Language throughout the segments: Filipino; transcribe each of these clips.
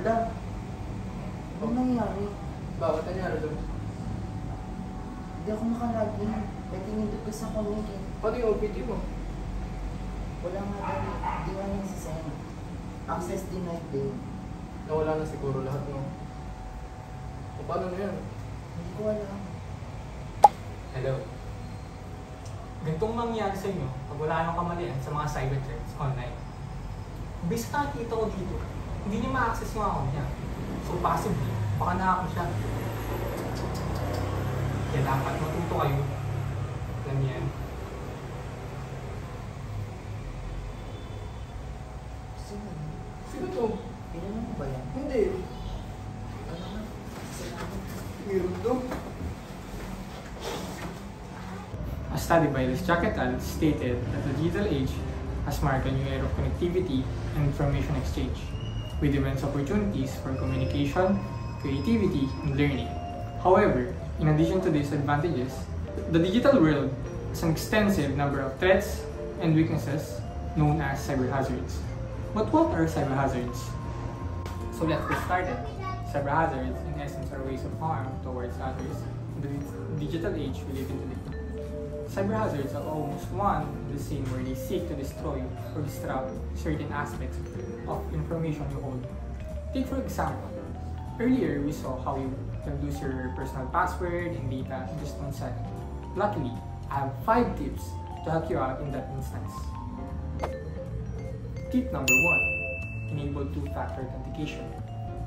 Ala, ano nangyari? Bakit nangyari doon? Hindi ako nakalagin. May tinindot ko sa connect eh. Paano yung OPT mo? Wala nga daw. Di nga yung sasend. Access denied din. Nawala na siguro lahat mo. O paano na yan? Hindi ko alam. Hello. Ganitong mangyari sa inyo pag wala nang kamalian sa mga cyber threats online. Bis nakikita ko dito, hindi niya ma-access yung account niya. So possibly, baka na-hack siya. Kaya dapat matuto kayo. Ganyan. Sino to? Pinanong mo ba yan? Hindi. Ano nga? Salamat. Meron to. A study by Liszczak et al. Stated that the digital age has marked a new era of connectivity and information exchange, with immense opportunities for communication, creativity, and learning. However, in addition to these advantages, the digital world has an extensive number of threats and weaknesses known as cyber hazards. But what are cyber hazards? So let's get started. Cyber hazards, in essence, are ways of harm towards others in the digital age we live in today. Cyber hazards are almost one and the same where they seek to destroy or disrupt certain aspects of information you hold. Take for example, earlier we saw how you can lose your personal password and data in just 1 second. Luckily, I have 5 tips to help you out in that instance. Tip number 1. Enable two-factor authentication.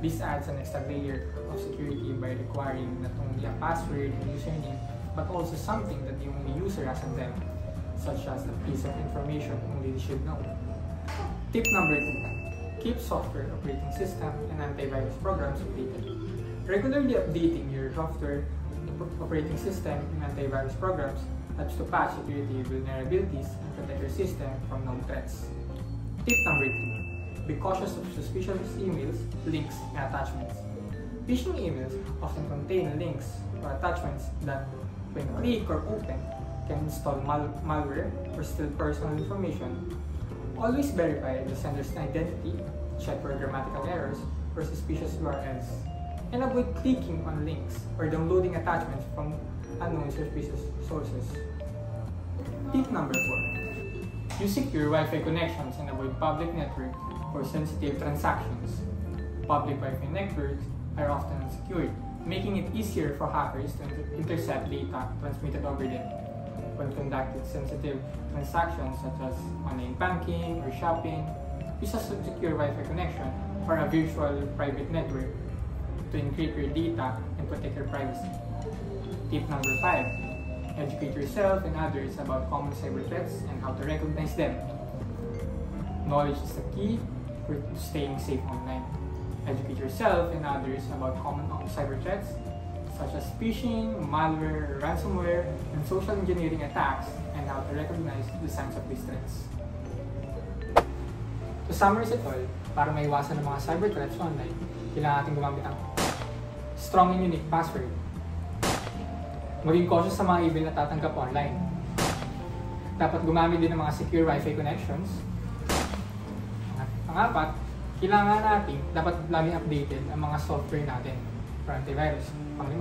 This adds an extra layer of security by requiring not only a password and username, but also something that the only user has on them, such as a piece of information only they should know. Tip number 2. Keep software operating system and antivirus programs updated. Regularly updating your software operating system and antivirus programs helps to patch security vulnerabilities and protect your system from known threats. Tip number 3. Be cautious of suspicious emails, links, and attachments. Phishing emails often contain links or attachments that, when clicked or open, can install malware or steal personal information. Always verify the sender's identity, check for grammatical errors or suspicious URLs, and avoid clicking on links or downloading attachments from unknown suspicious sources. Tip number 4. Use secure Wi-Fi connections and avoid public network for sensitive transactions. Public Wi-Fi networks are often unsecured, making it easier for hackers to intercept data transmitted over them. When conducting sensitive transactions such as online banking or shopping, use a secure Wi-Fi connection or a virtual private network to encrypt your data and protect your privacy. Tip number 5. Educate yourself and others about common cyber threats and how to recognize them. Knowledge is the key for staying safe online. Educate yourself and others about common cyber threats such as phishing, malware, ransomware, and social engineering attacks, and how to recognize the signs of these threats. To summarize it all, para maiwasan ng mga cyber threats online, kailangan natin gumamit ng strong and unique password. Maging cautious sa mga email na tatanggap online. Dapat gumamit din ng mga secure Wi-Fi connections. Pang-apat, kailangan natin dapat laging updated ang mga software natin for antivirus. Pang-5,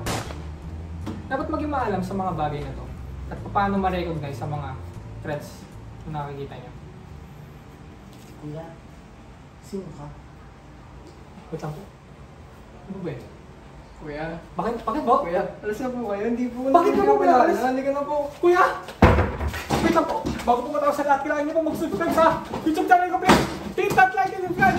dapat maging maalam sa mga bagay na to at paano ma-recognize sa mga threats na nakikita niyo. Kuya, sino ka? Wait lang po. Ano ba yun? Kuya. Bakit po? Kuya, alas na po kayo. Hindi po. Bakit ka po kilala? alas? Halika na po. Kuya! Wait lang po. Bago po matapos sa lahat, kailangan niyo po mag-subscribe sa YouTube channel ko, please! Hit that like and subscribe!